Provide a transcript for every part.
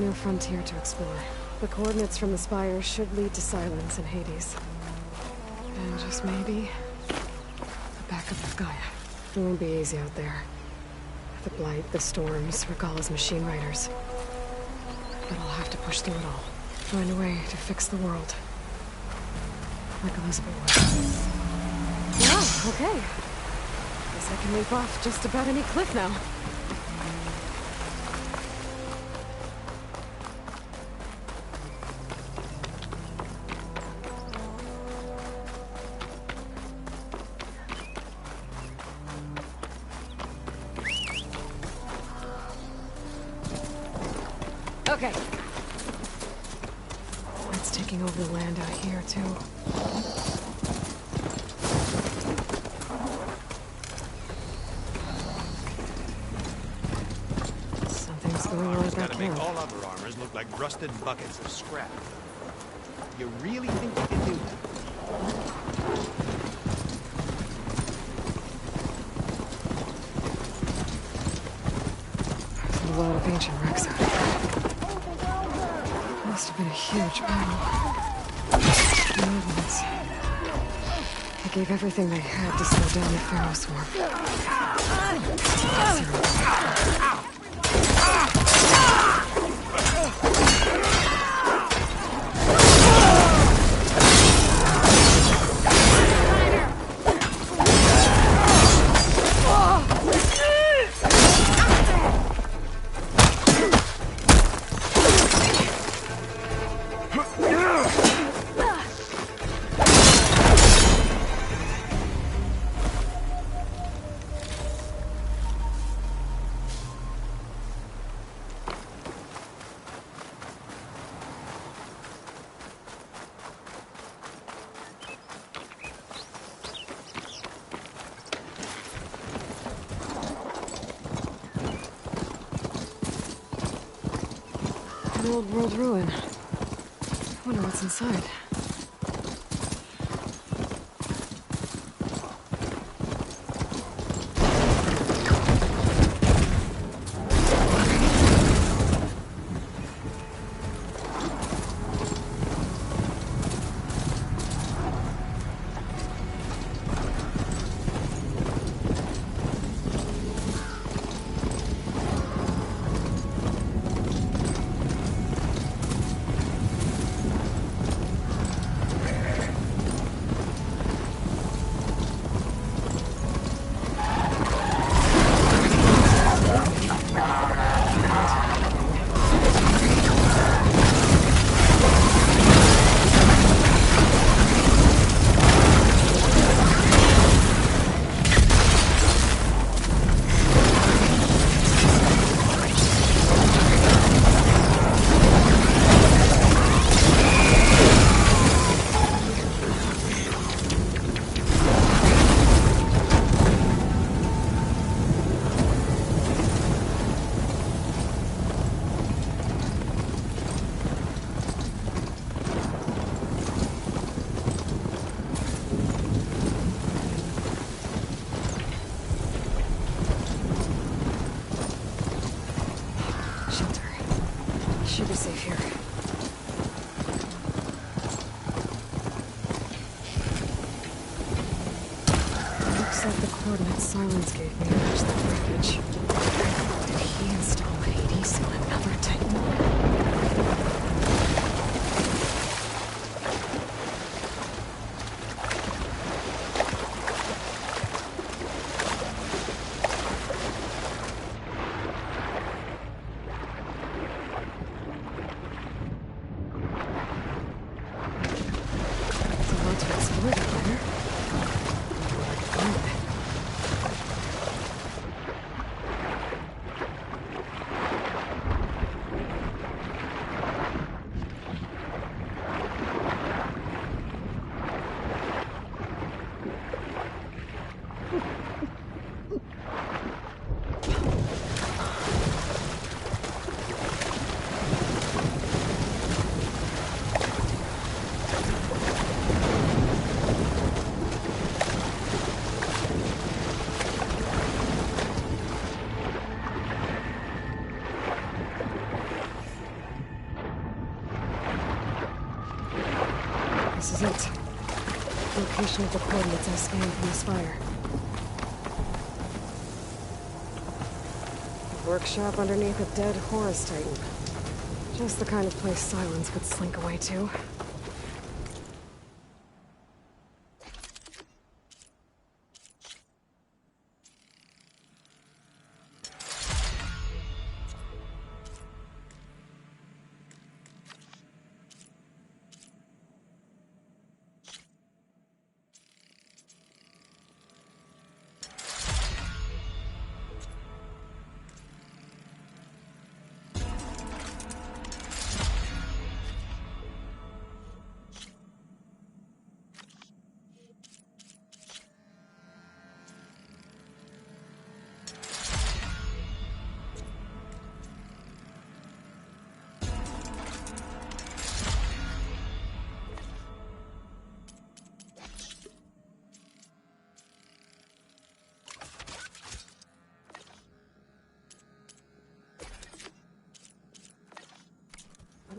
new frontier to explore. The coordinates from the spire should lead to Silence and Hades. And just maybe, the backup of Gaia. It won't be easy out there. The Blight, the Storms, Regalla's machine riders. But I'll have to push through it all. Find a way to fix the world. Like Elizabeth was. Yeah, okay. Guess I can leap off just about any cliff now. Okay. It's taking over the land out here, too. Something's going on at that camp. Gotta make all other armors look like rusted buckets of scrap. You really think you can do that? There's a lot of ancient wrecks out here. Must have been a huge battle. No evidence. They gave everything they had to slow down the Pharaoh swarm. An old world ruin. I wonder what's inside. Should be safe here. Looks like the coordinates Silence gave me match that wreckage. Did he install Hades on another Titan? is it. Location of the coordinates I scanned from the spire. Workshop underneath a dead Horus Titan. Just the kind of place Silence could slink away to.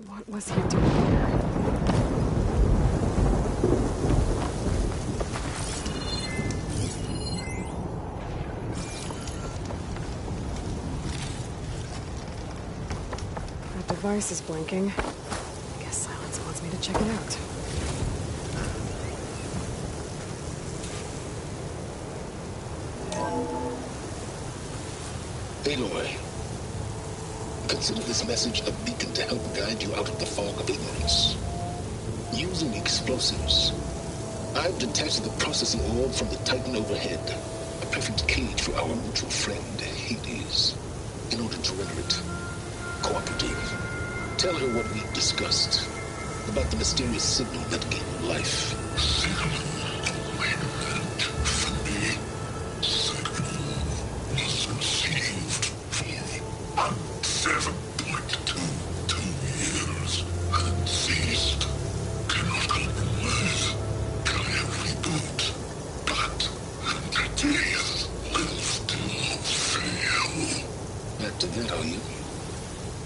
What was he doing here? That device is blinking. I guess Silence wants me to check it out. Aloy, consider this message a beacon to help guide you out of the fog of ignorance. Using explosives, I've detached the processing orb from the Titan overhead, a perfect cage for our mutual friend, Hades, in order to render it cooperative. Tell her what we've discussed about the mysterious signal that gave you life.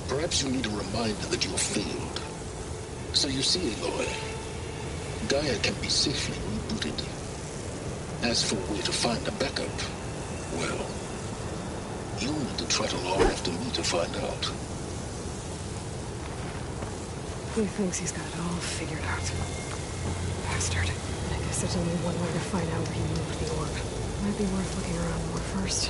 Perhaps you need a reminder that you have failed. So you see, Aloy, Gaia can be safely rebooted. As for where to find a backup, well, you'll need to trot along after me to find out. He thinks he's got it all figured out. Bastard. I guess there's only one way to find out where he moved the orb. Might be worth looking around more first.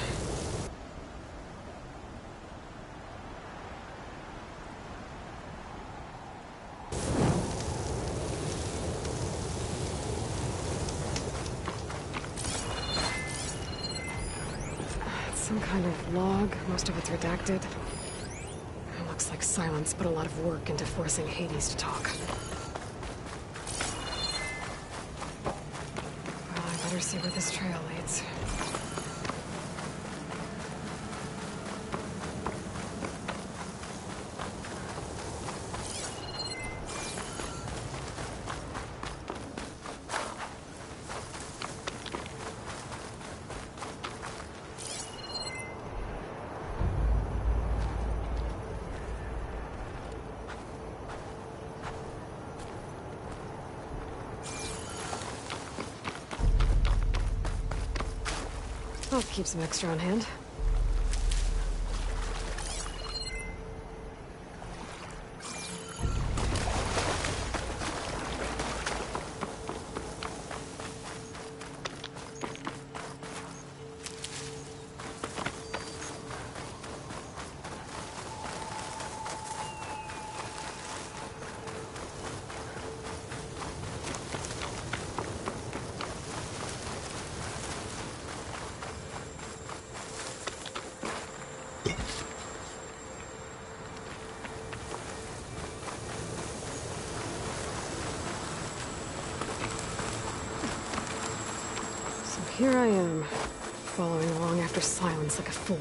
Some kind of log, most of it's redacted. It looks like Silence put a lot of work into forcing Hades to talk. Well, I better see where this trail leads. I'll keep some extra on hand. Here I am, following along after Silence like a fool.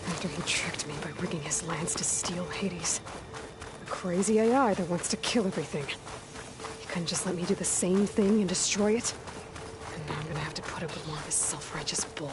After he tricked me by rigging his lance to steal Hades. A crazy AI that wants to kill everything. He couldn't just let me do the same thing and destroy it? And now I'm gonna have to put up with more of his self-righteous bull.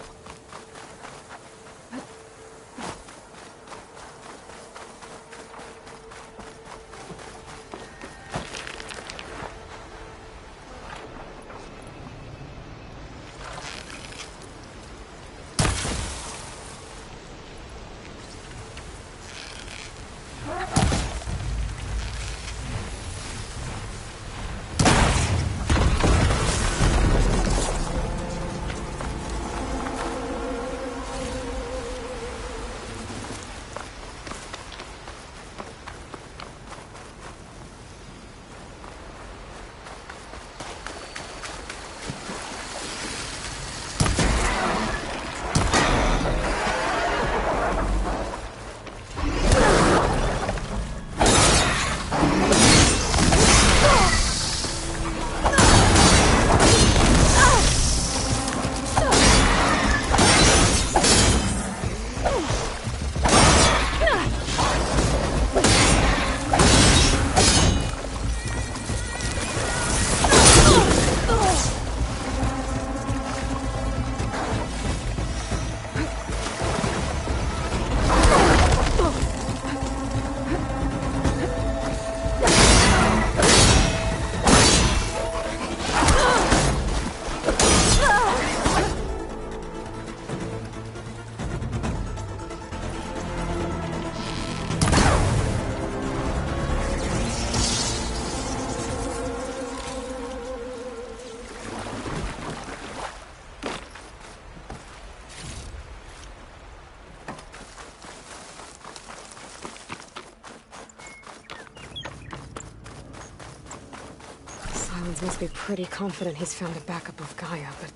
must be pretty confident he's found a backup of Gaia, but...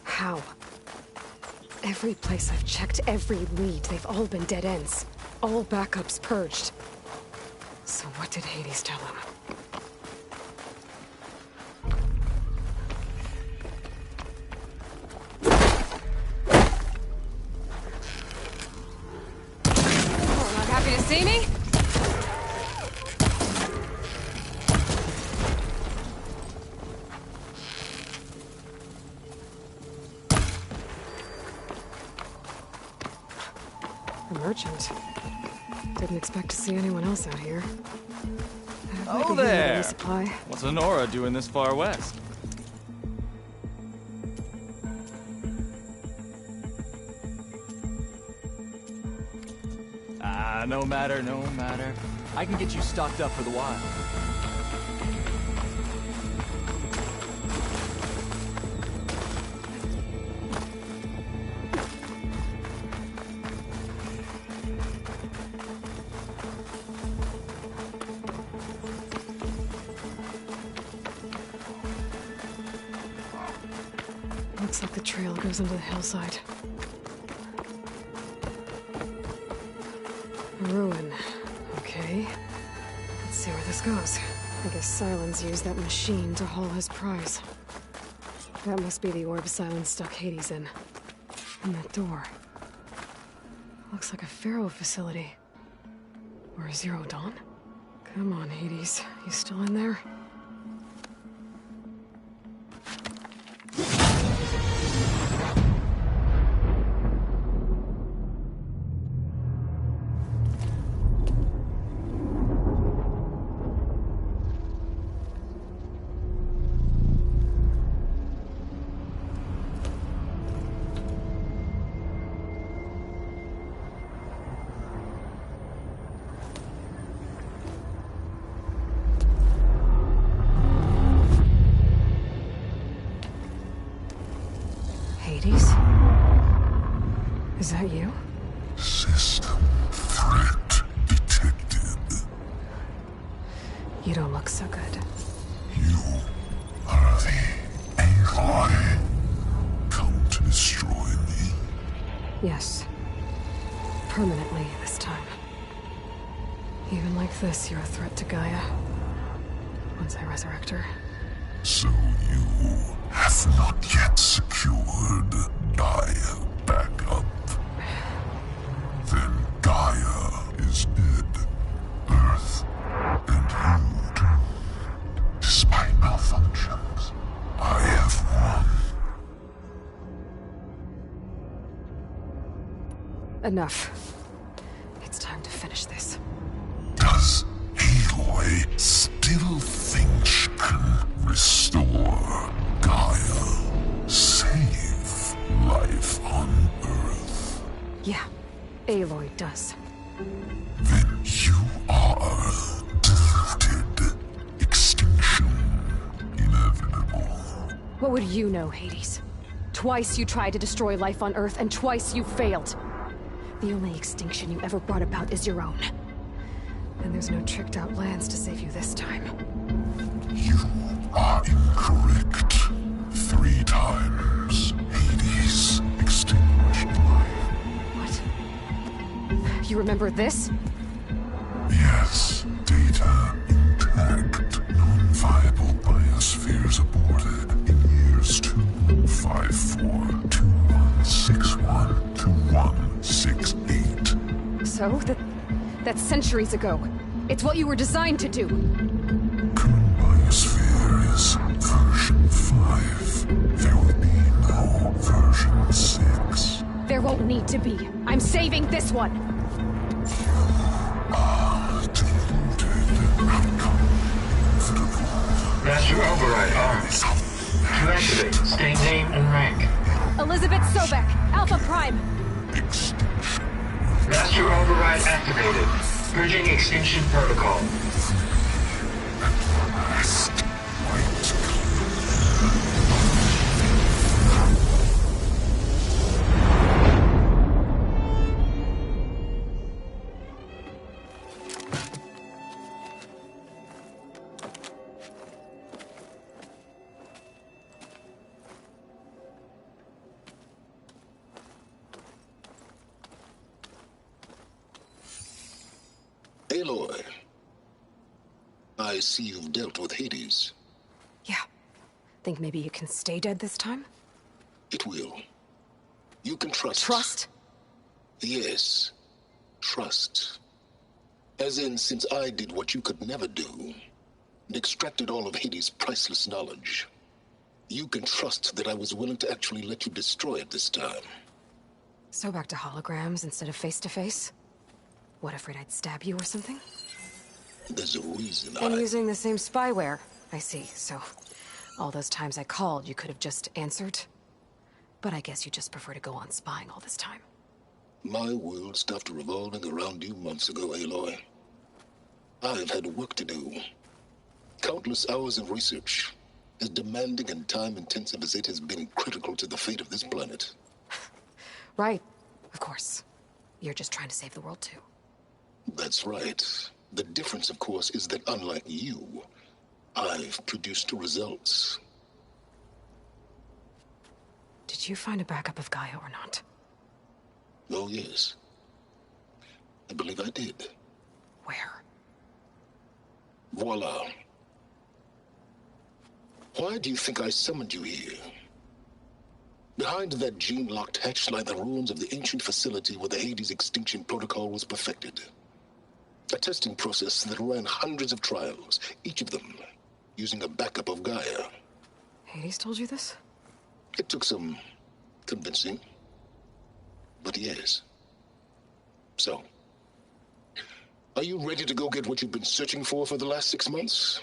how? Every place I've checked, every lead, they've all been dead ends. All backups purged. So what did Hades tell him? Oh, not happy to see me? A merchant. Didn't expect to see anyone else out here. Oh there! Resupply. What's Honora doing this far west? No matter, no matter. I can get you stocked up for the while. Looks like the trail goes into the hillside. A ruin. Okay. Let's see where this goes. I guess Silence used that machine to haul his prize. That must be the orb Silence stuck Hades in. And that door. Looks like a Pharaoh facility. Or Zero Dawn? Come on, Hades. You still in there? Hades? Is that you? System threat detected. You don't look so good. You are the Aloy. Come to destroy me. Yes. Permanently this time. Even like this, you're a threat to Gaia. Once I resurrect her. So you have not yet secured Gaia backup. Then Gaia is dead. Earth and you doomed. Despite malfunctions, I have won. Enough. It's time to finish this. Does Aloy still think she can restore Gaia? Save life on Earth? Yeah, Aloy does. Then you are deluded. Extinction inevitable. What would you know, Hades? Twice you tried to destroy life on Earth, and twice you failed. The only extinction you ever brought about is your own. And there's no tricked-out lands to save you this time. You are incorrect. 3 times. Hades extinguished life. What? You remember this? Yes. Data intact. Non-viable biospheres aborted in years 2154, 2161, 2168. So, that's centuries ago. It's what you were designed to do. Current biosphere is version 5. There will be no version 6. There won't need to be. I'm saving this one. Deluded. Outcome inevitable. Master Override armed. To activate, state name and rank. Elizabeth Sobek, Alpha Prime. Extinction. Master Override activated. Purging extinction protocol. Last white. Aloy, I see you've dealt with Hades. Yeah. Think maybe you can stay dead this time? It will. You can trust. Trust? Yes. Trust. As in, since I did what you could never do, and extracted all of Hades' priceless knowledge, you can trust that I was willing to actually let you destroy it this time. So back to holograms instead of face-to-face? What, afraid I'd stab you or something? There's a reason And using the same spyware. I see, so... all those times I called, you could have just answered? But I guess you just prefer to go on spying all this time. My world stopped revolving around you months ago, Aloy. I've had work to do. Countless hours of research, as demanding and time-intensive as it has been critical to the fate of this planet. Right, of course. You're just trying to save the world too. That's right. The difference, of course, is that unlike you, I've produced results. Did you find a backup of Gaia or not? Oh, yes. I believe I did. Where? Voila. Why do you think I summoned you here? Behind that gene-locked hatch lie the ruins of the ancient facility where the Hades extinction protocol was perfected. A testing process that ran hundreds of trials, each of them using a backup of Gaia. Hades told you this? It took some convincing, but yes. So, are you ready to go get what you've been searching for the last 6 months?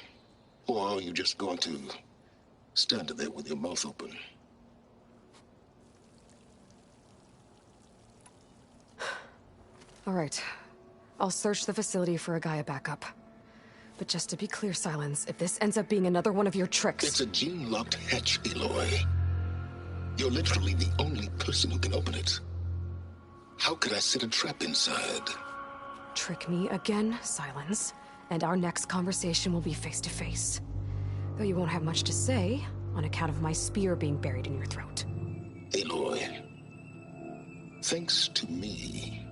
Or are you just going to stand there with your mouth open? All right. I'll search the facility for a Gaia backup. But just to be clear, Silence, if this ends up being another one of your tricks... It's a gene-locked hatch, Aloy. You're literally the only person who can open it. How could I set a trap inside? Trick me again, Silence, and our next conversation will be face-to-face. Though you won't have much to say, on account of my spear being buried in your throat. Aloy, thanks to me,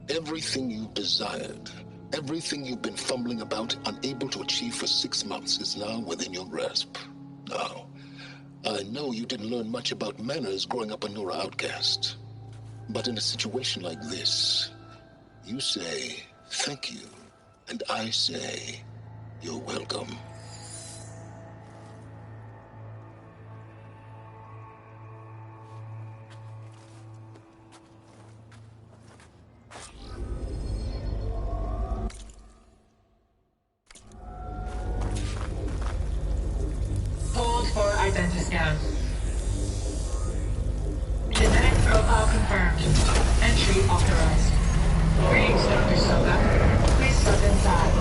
everything you've desired, everything you've been fumbling about, unable to achieve for 6 months, is now within your grasp. Now, I know you didn't learn much about manners growing up a Nora outcast. But in a situation like this, you say, thank you, and I say, you're welcome. Hold for identity scan. Genetic profile confirmed. Entry authorized. Greetings, Dr. Soka. Please step inside.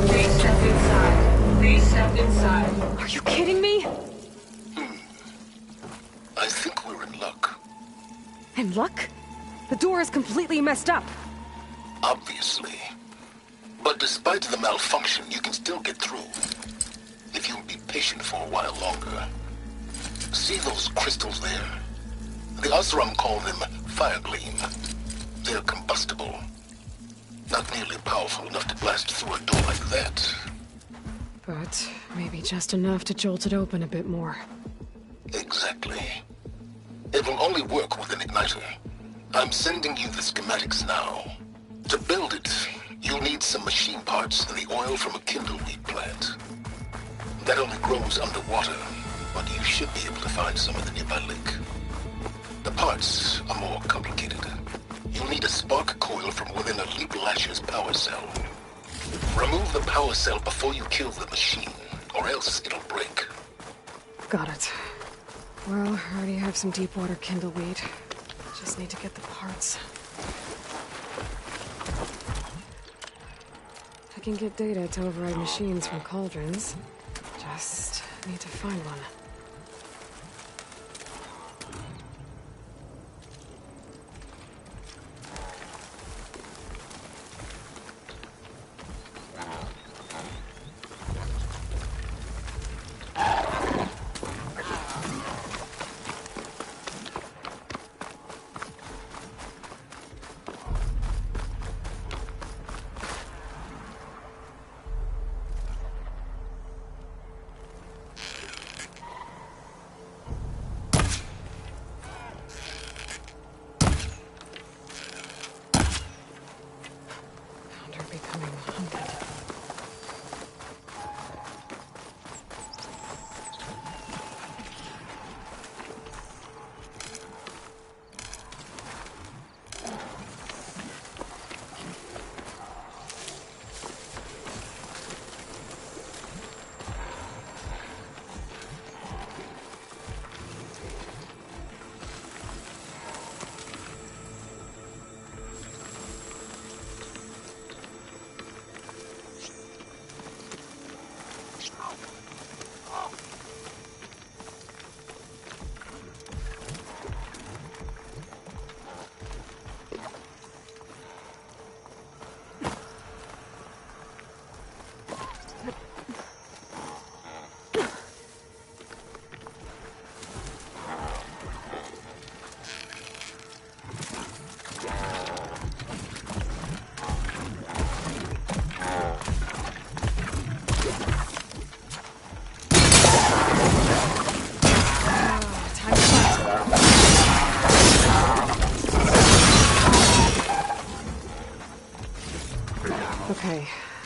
Please step inside. Please step inside. Are you kidding me? I think we're in luck. And luck? The door is completely messed up. Obviously. But despite the malfunction, you can still get through. If you'll be patient for a while longer. See those crystals there? The Oseram call them fire gleam. They're combustible. Not nearly powerful enough to blast through a door like that. But maybe just enough to jolt it open a bit more. Exactly. It will only work with an igniter. I'm sending you the schematics now. To build it, you'll need some machine parts and the oil from a kindleweed plant. That only grows underwater, but you should be able to find some in the nearby lake. The parts are more complicated. You'll need a spark coil from within a Leap Lasher's power cell. Remove the power cell before you kill the machine, or else it'll break. Got it. Well, I already have some deep water kindleweed. Just need to get the parts. I can get data to override machines from cauldrons. Just need to find one.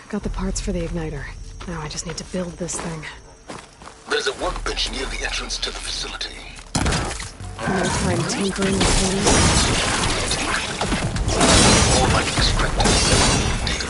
Got the parts for the igniter. Now I just need to build this thing. There's a workbench near the entrance to the facility. No time tinkering with things. All like extracting sensitive data.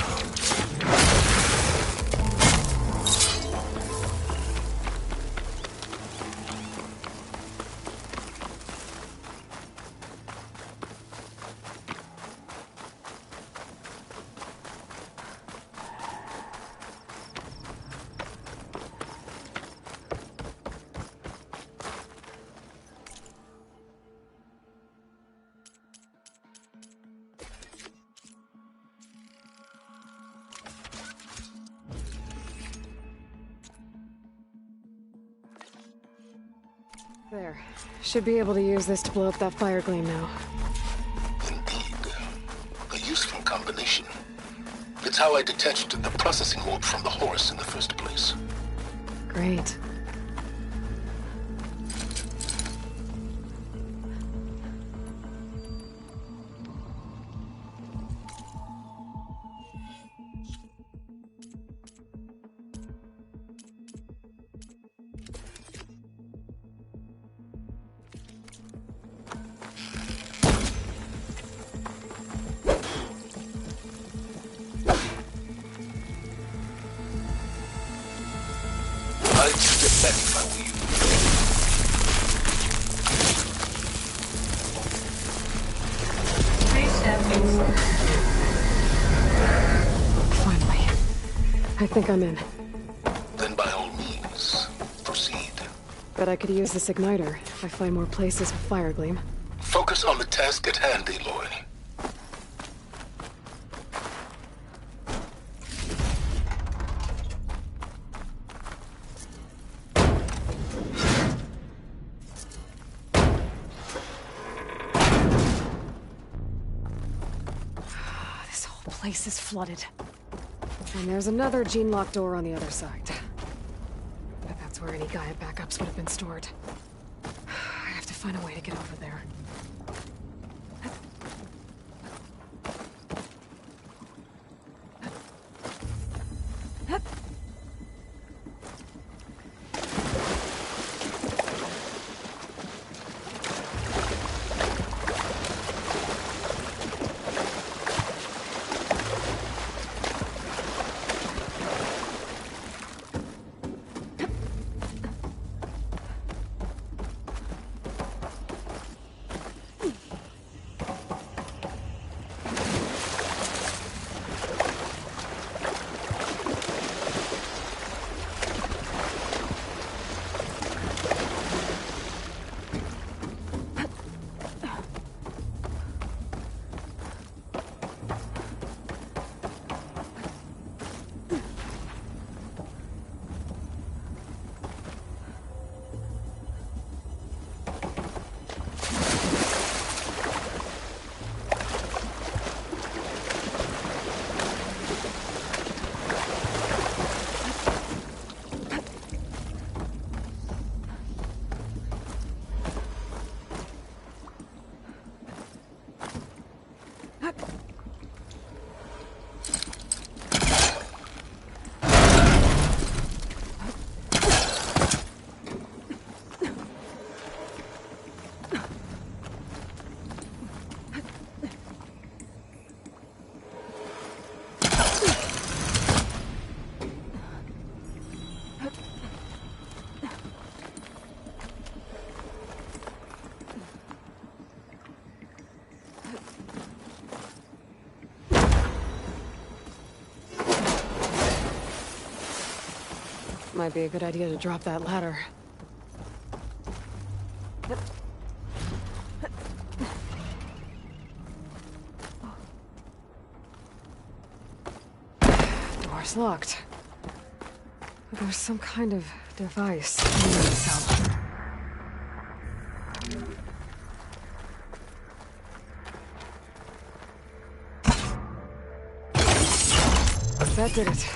There. Should be able to use this to blow up that fire gleam now. Indeed. A useful combination. It's how I detached the processing orb from the Horus in the first place. Great. I'd step back if I were you. Please step inside. Finally. I think I'm in. Then by all means, proceed. Bet I could use this igniter if I find more places with fire gleam. Focus on the task at hand, Aloy. This whole place is flooded. And there's another gene-locked door on the other side. But that's where any Gaia backups would have been stored. I have to find a way to get over there. Might be a good idea to drop that ladder. Door's locked. There's some kind of device in the cell. That did it.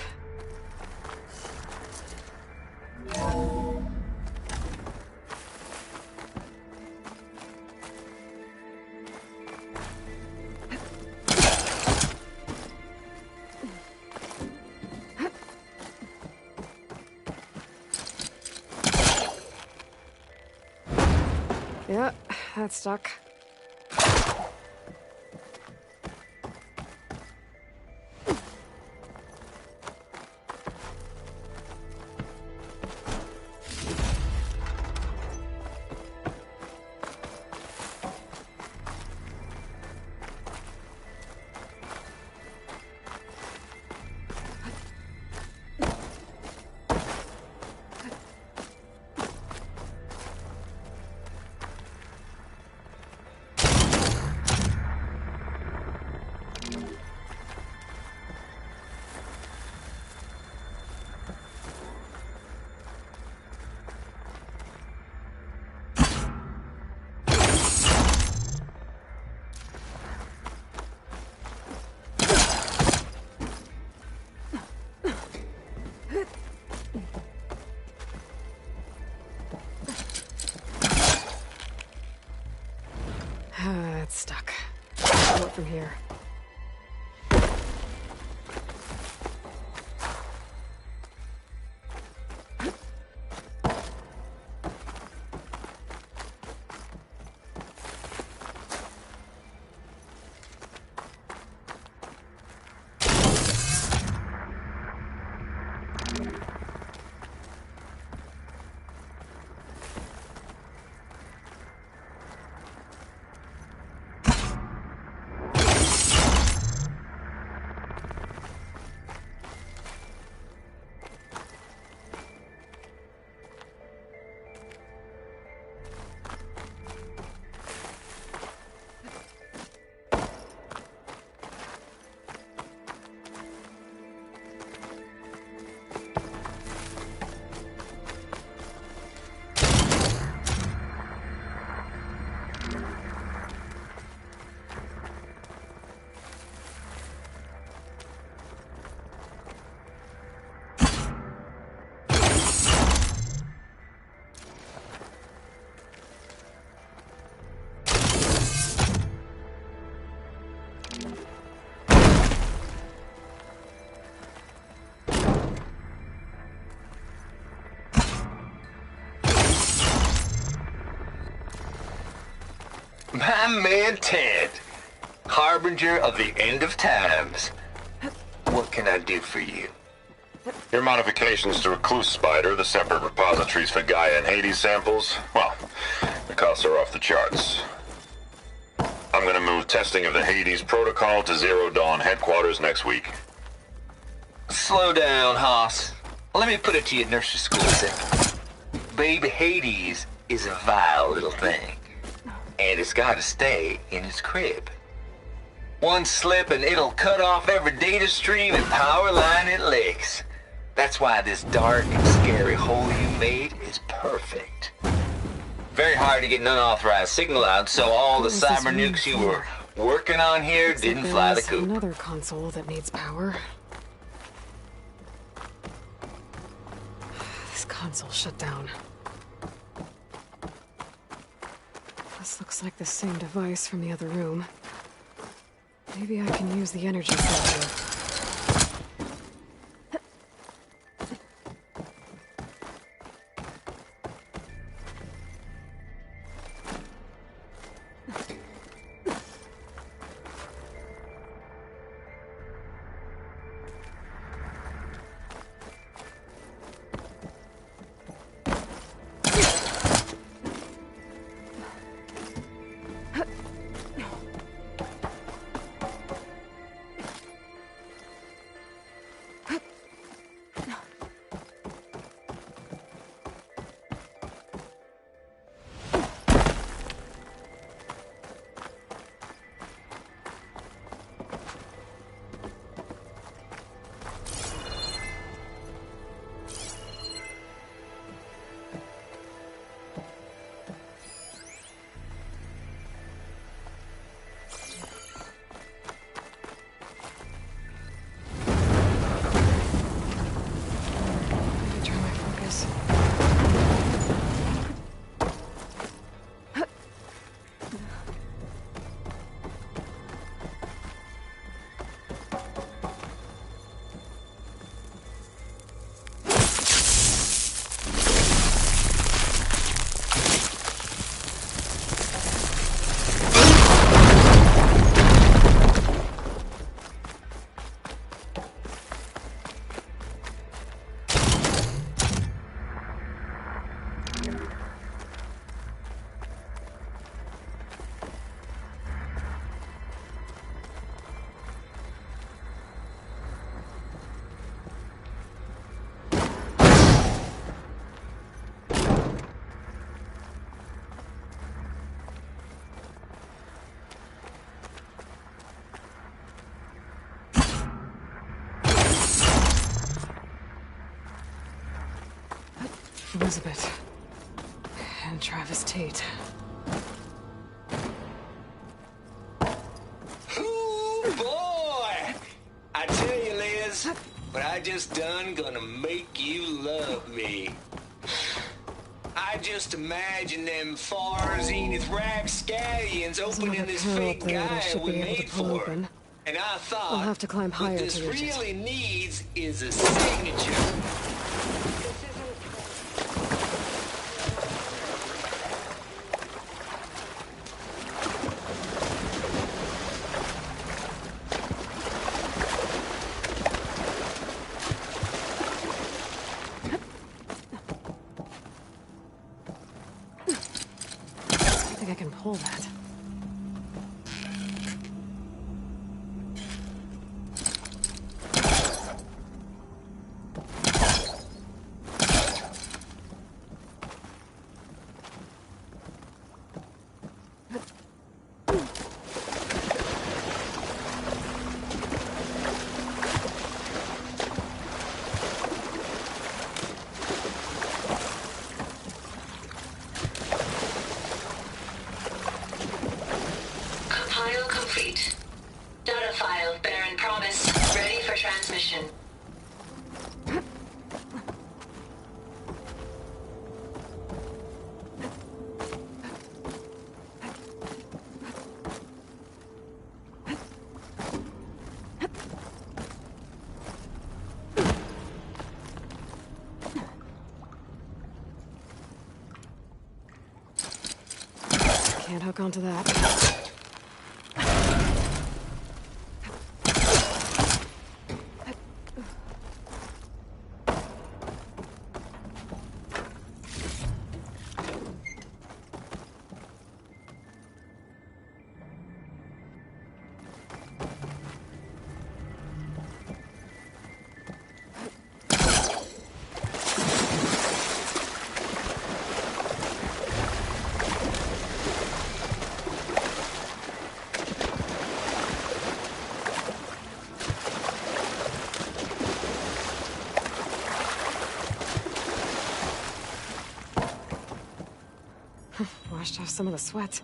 Yeah, that's stuck. It's stuck. What from here? My man Ted, harbinger of the end of times. What can I do for you? Your modifications to Recluse Spider, the separate repositories for Gaia and Hades samples, well, the costs are off the charts. I'm gonna move testing of the Hades protocol to Zero Dawn headquarters next week. Slow down, Hoss. Let me put it to you, nursery school a second. Baby Hades is a vile little thing. And it's gotta stay in its crib. One slip and it'll cut off every data stream and power line it licks. That's why this dark and scary hole you made is perfect. Very hard to get an unauthorized signal out, so all the cyber nukes you were working on here didn't fly the coop. Another console that needs power. This console shut down. This looks like the same device from the other room. Maybe I can use the energy sensor. Elizabeth. And Travis Tate. Ooh, boy! I tell you, Liz, what I just done gonna make you love me. I just imagine them far zenith rapscallions opening this fake guy we made for. Open. And I thought, I'll have to climb higher what this to reach it. really needs is a signature. I think I can pull that. Compile complete. Data file, Baron Promise, ready for transmission. Can't hook onto that. Washed off some of the sweat.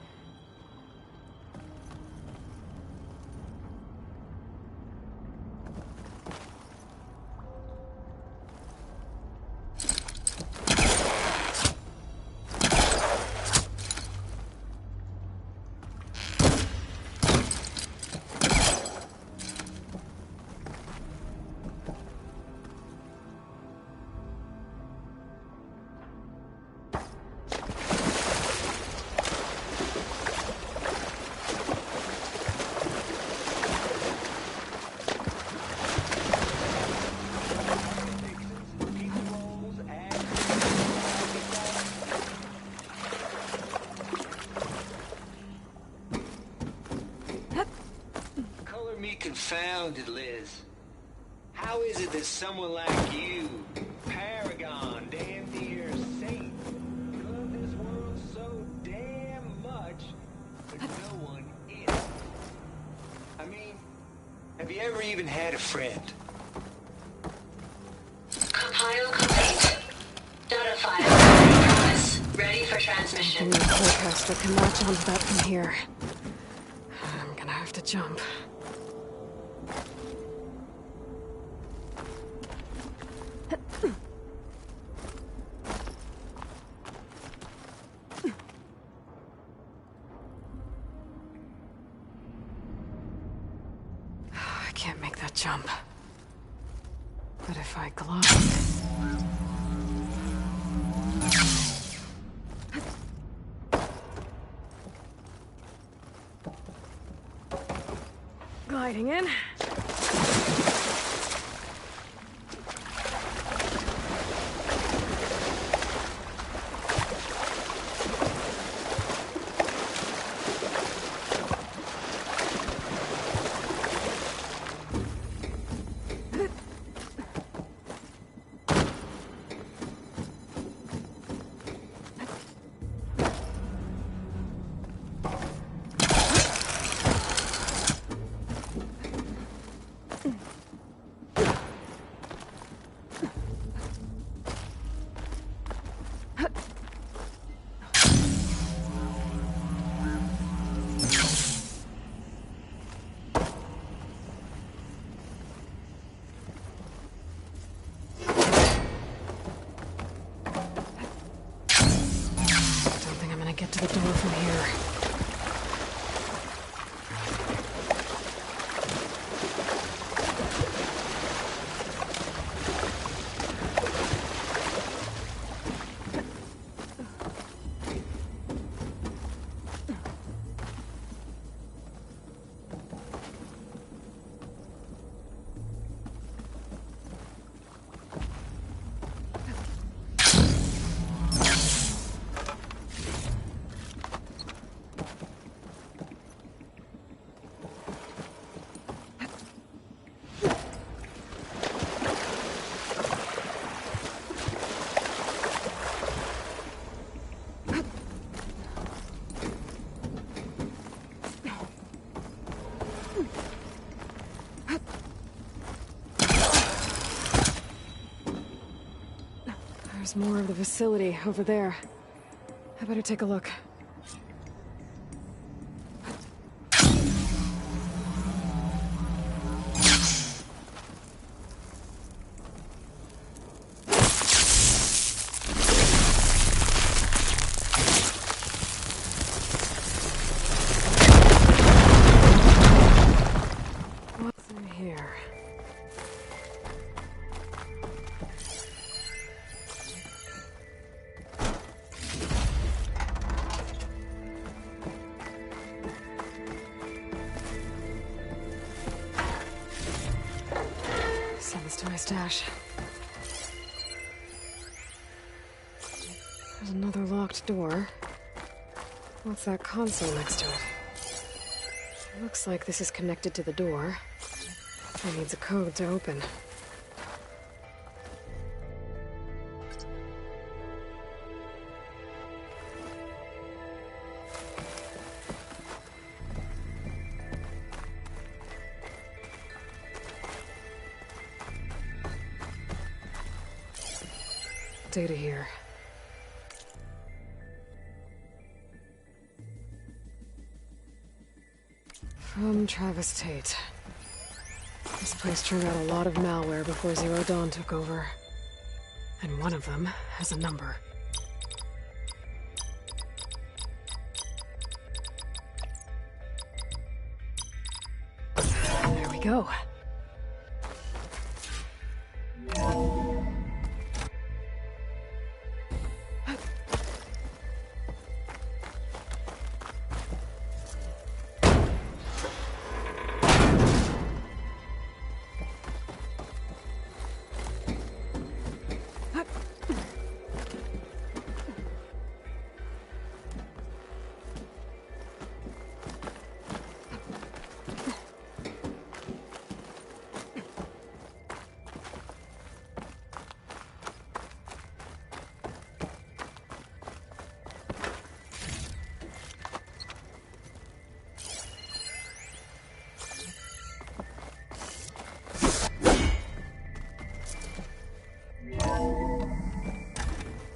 Color me confounded, Liz. How is it that someone like you, paragon, damn near saint, love this world so damn much, but no one is? I mean, have you ever even had a friend? Compile complete. Data file, Baron Promise, ready for transmission. The forecaster can latch onto that from here. I'm gonna have to jump. I can't make that jump. But if I glide... Gliding in. to the door from here. There's more of the facility over there. I better take a look. What's in here? Send this to my stash. There's another locked door. What's that console next to it? Looks like this is connected to the door. It needs a code to open. Data here. From Travis Tate. This place turned out a lot of malware before Zero Dawn took over. And one of them has a number. There we go.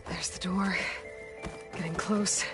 There's the door. Getting close.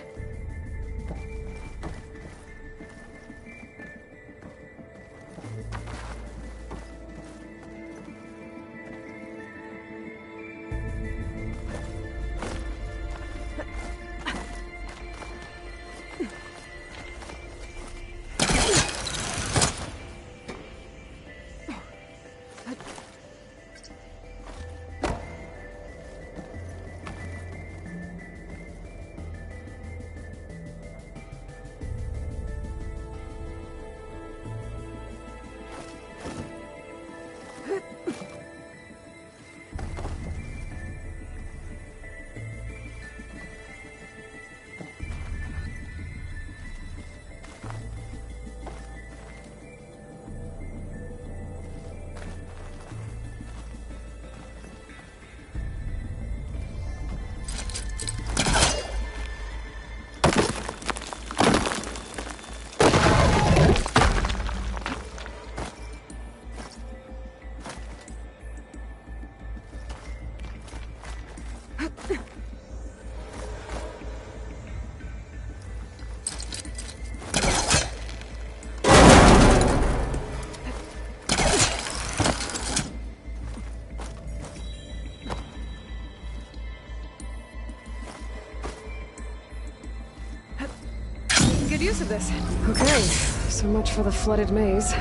good use of this. Okay, so much for the flooded maze.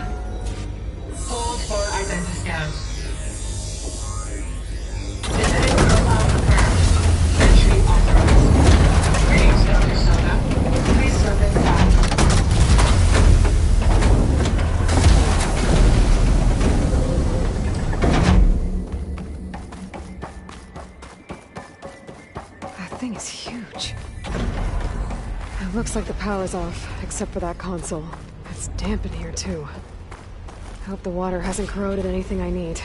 Hold for identity scan. Visiting profile confirmed. Entry authorized. Greetings, Dr. Soda. Please step inside. That thing is huge. It looks like the power's off, except for that console. It's damp in here, too. I hope the water hasn't corroded anything I need.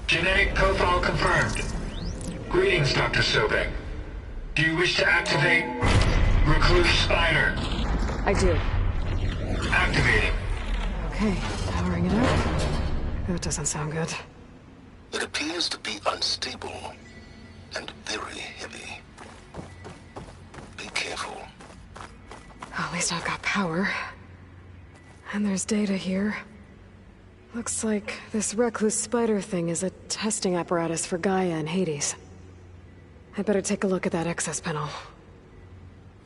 Genetic profile confirmed. Greetings, Dr. Sobek. Do you wish to activate Recluse Spider? I do. Activating. Okay, powering it up. That doesn't sound good. It appears to be unstable and very heavy. Be careful. At least I've got power. And there's data here. Looks like this Recluse Spider thing is a testing apparatus for Gaia and Hades. I'd better take a look at that access panel.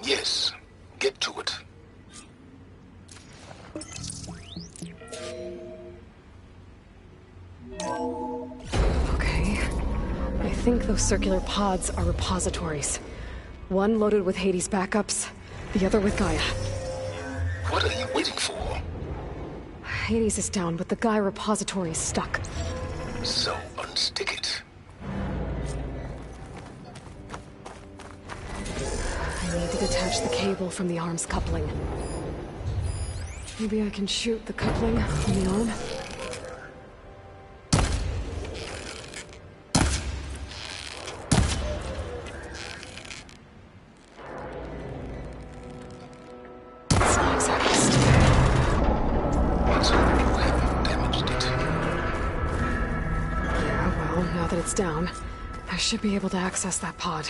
Yes, get to it. Okay. I think those circular pods are repositories. One loaded with Hades backups, the other with Gaia. What are you waiting for? Hades is down, but the Gaia repository is stuck. So unstick it. I need to detach the cable from the arm's coupling. Maybe I can shoot the coupling from the arm? It's not exactly still. Let's hope you haven't damaged it. Yeah, well, now that it's down, I should be able to access that pod.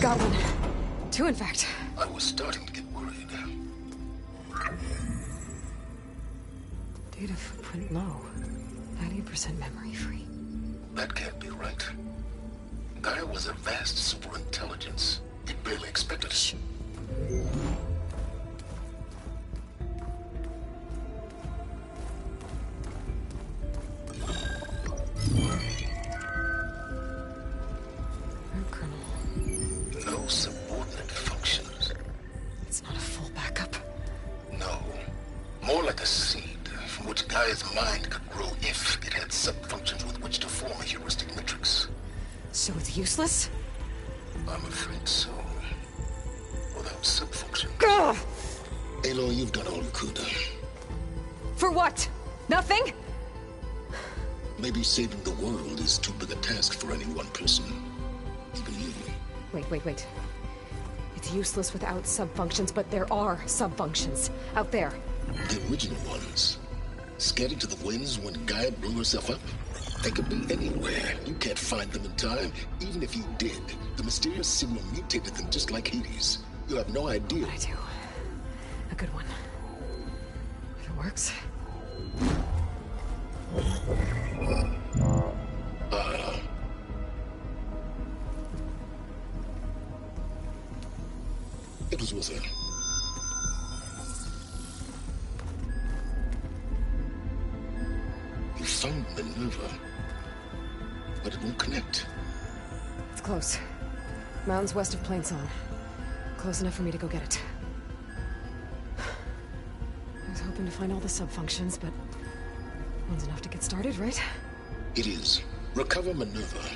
Got one. Two, in fact. I was starting to get worried. Data footprint low. 90% memory free. That can't be right. Gaia was a vast superintelligence. It barely expected it. No subordinate functions. It's not a full backup. No. More like a seed from which Gaia's mind could grow if it had sub-functions with which to form a heuristic matrix. So it's useless? I'm afraid so. Without sub-function. Ugh! Aloy, you've done all you could. For what? Nothing? Maybe saving the world is too big a task for any one person. Even you. Wait. It's useless without subfunctions, but there are subfunctions out there. The original ones. Scattered to the winds when Gaia blew herself up? They could be anywhere. You can't find them in time. Even if you did, the mysterious signal mutated them just like Hades. You have no idea. I do. A good one. If it works. It was with her. You found Minerva, but it won't connect. It's close. Mountains west of Plainsong. Close enough for me to go get it. I was hoping to find all the subfunctions, but one's enough to get started, right? It is. Recover Minerva.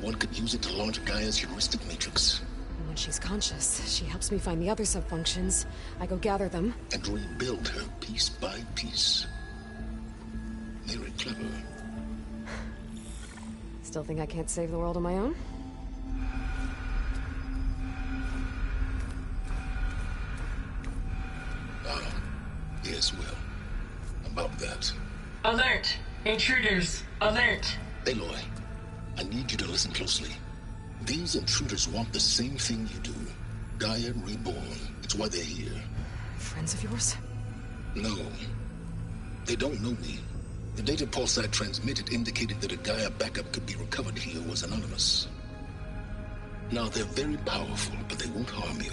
One could use it to launch Gaia's heuristic matrix. And when she's conscious, she helps me find the other subfunctions. I go gather them. And rebuild her piece by piece. Very clever. Still think I can't save the world on my own? Yes, well. About that. Alert! Intruders! Alert! Aloy, I need you to listen closely. These intruders want the same thing you do. Gaia reborn. It's why they're here. Friends of yours? No. They don't know me. The data Pulsar transmitted indicated that a Gaia backup could be recovered here was anonymous. Now, they're very powerful, but they won't harm you.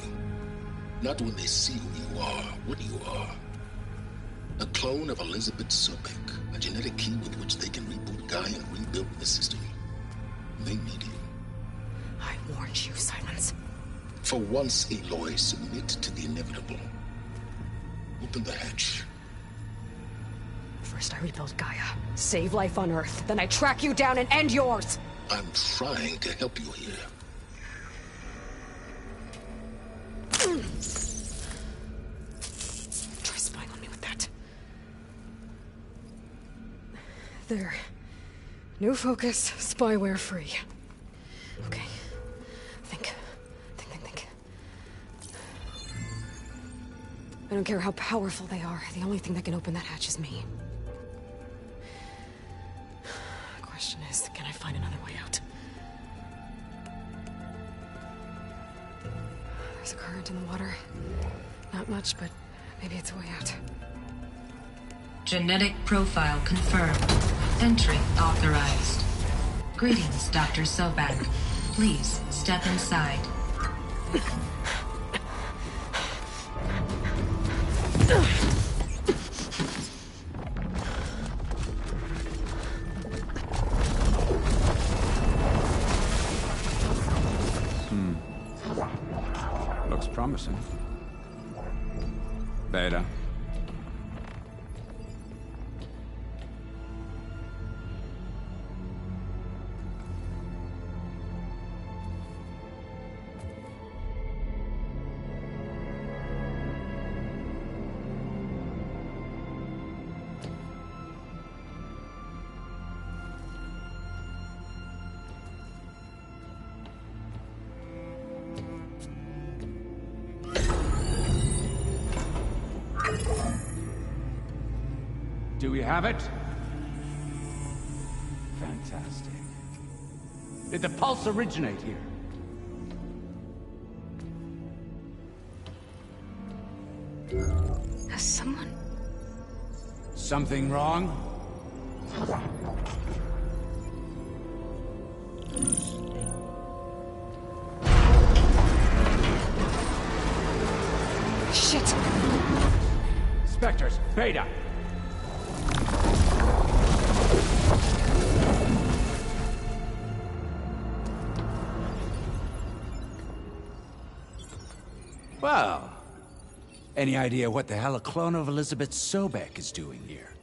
Not when they see who you are, what you are. A clone of Elizabeth Sobek, a genetic key with which they can reboot Gaia and rebuild the system. They need you. I warned you, Silence. For once, Aloy, submit to the inevitable. Open the hatch. First I rebuild Gaia, save life on Earth, then I track you down and end yours! I'm trying to help you here. Try spying on me with that. There. New focus, spyware free. Okay. Think. I don't care how powerful they are. The only thing that can open that hatch is me. The question is, can I find another way out? There's a current in the water. Not much, but maybe it's a way out. Genetic profile confirmed. Entry authorized. Greetings, Dr. Sobek. Please step inside. Looks promising. Beta. Do we have it? Fantastic. Did the pulse originate here? Has someone... Something wrong? Shit! Spectres, Beta! Well, any idea what the hell a clone of Elizabeth Sobek is doing here?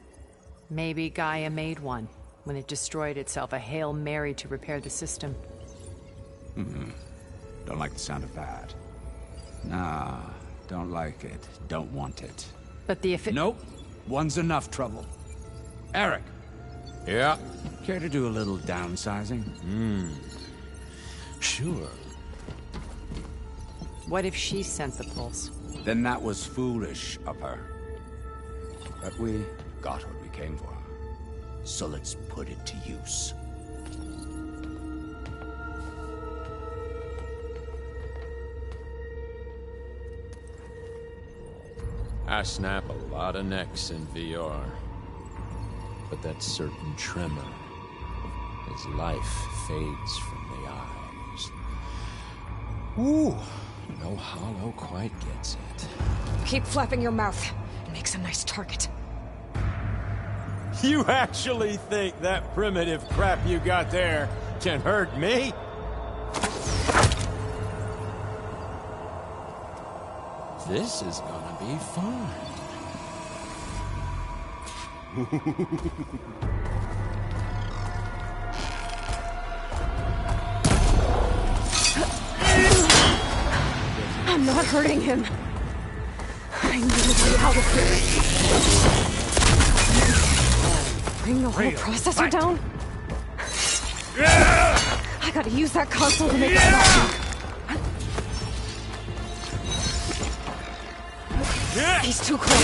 Maybe Gaia made one, when it destroyed itself, a Hail Mary to repair the system. Don't like the sound of that. Nah, don't like it. Don't want it. But the Nope. One's enough trouble. Eric. Yeah? Care to do a little downsizing? Sure. What if she sent the pulse? Then that was foolish of her. But we got what we came for. So let's put it to use. I snap a lot of necks in VR. But that certain tremor as life fades from the eyes. Ooh, no hollow quite gets it. Keep flapping your mouth. It makes a nice target. You actually think that primitive crap you got there can hurt me? This is gonna be fun. I'm not hurting him. I need to get out of here. Bring the whole processor down? I gotta use that console to make it stop. He's too close.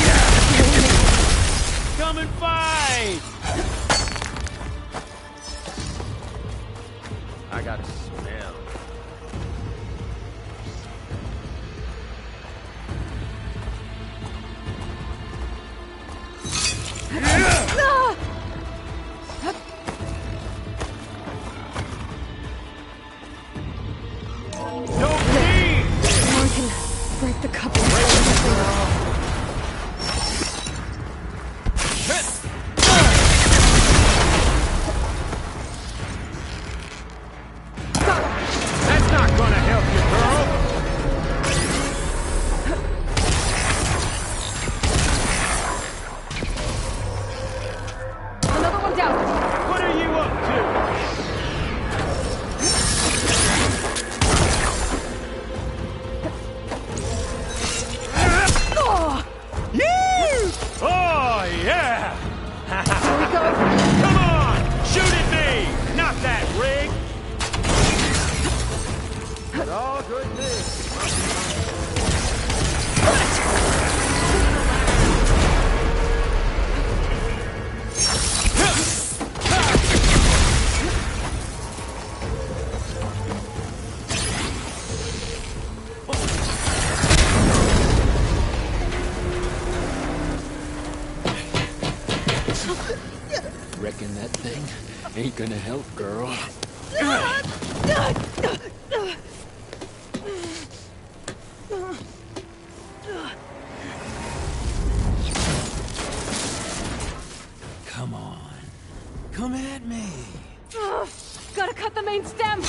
Come and fight! I got a smell. gonna help, girl. Come on. Come at me. Gotta cut the main stem!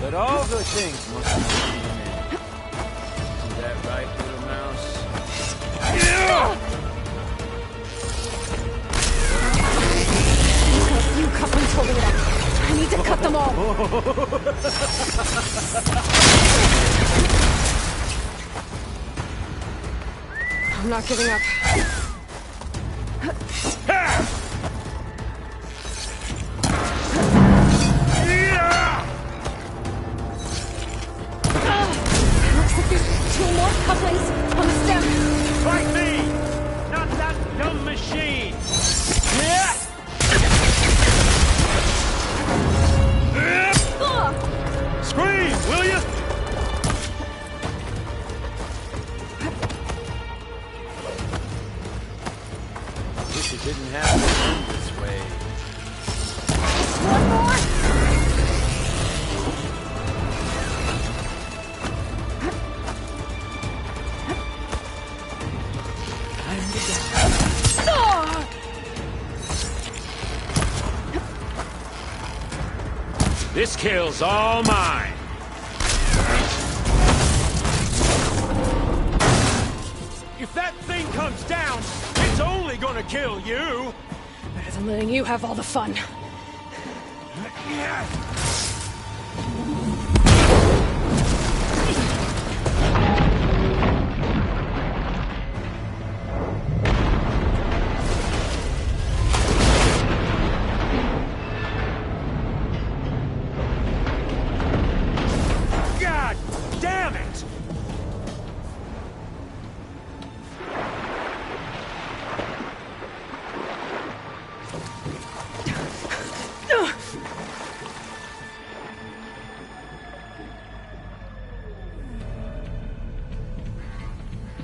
But all good things must be in the end. Is that right, little mouse? You coupling's holding it up. I need to cut them all. I'm not giving up. Looks like there's 2 more couplings on the stem. Fight me! Not that dumb machine! Scream, will you? Wish it didn't have to end this way. One more! I'm the guy. This kill's all mine. If that thing comes down, it's only gonna kill you. Better than letting you have all the fun. God damn it!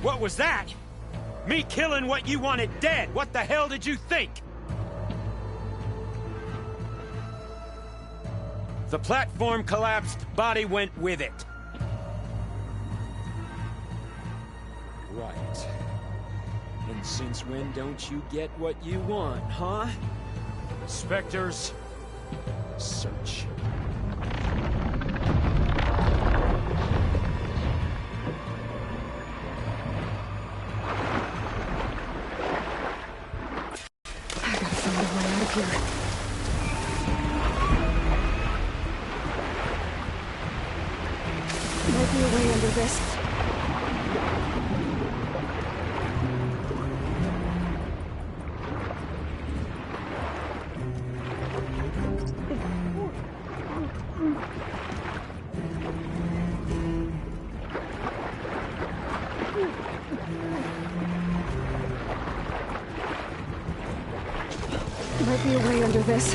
What was that? Me killing what you wanted dead. What the hell did you think? The platform collapsed, body went with it. Right. And since when don't you get what you want, huh? Spectres, Search. I gotta find a way out of here. Might be a way under this. Might be a way under this.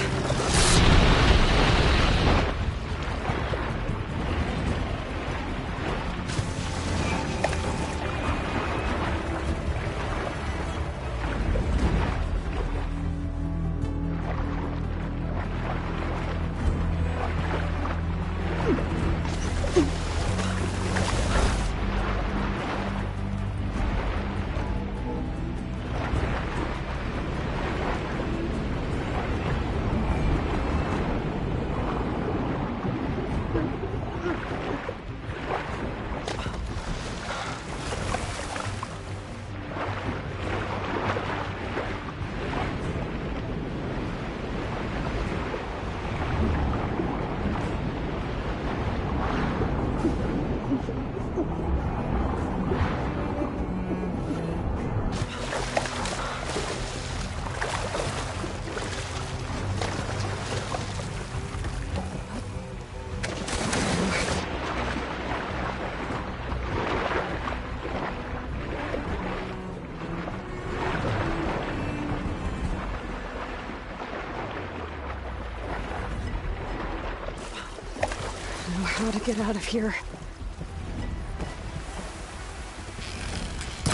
Gotta get out of here.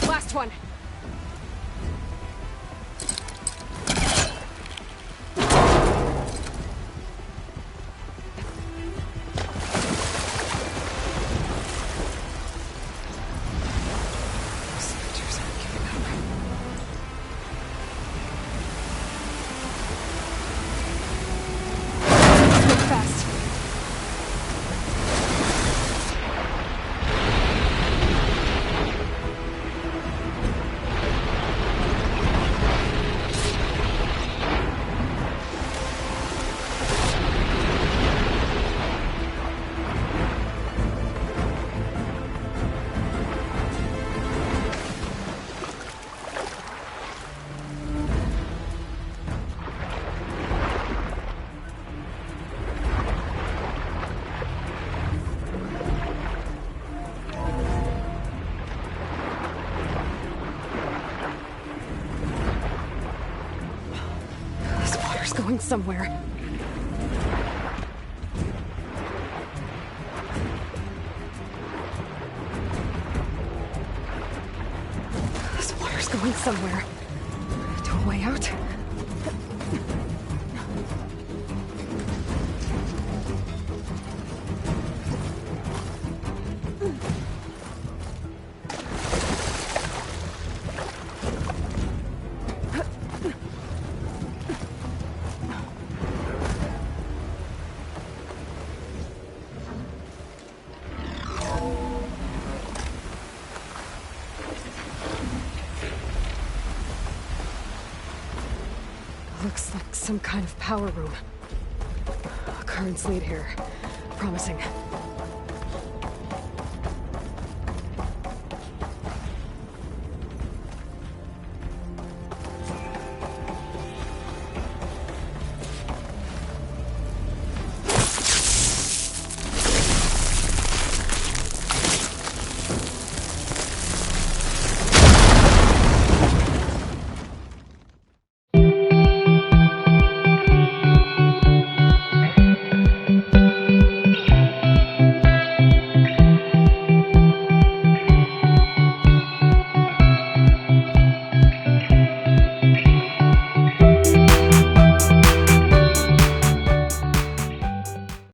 Last one. Going somewhere. This water's going somewhere. To a way out? Looks like some kind of power room. Currents lead here. Promising.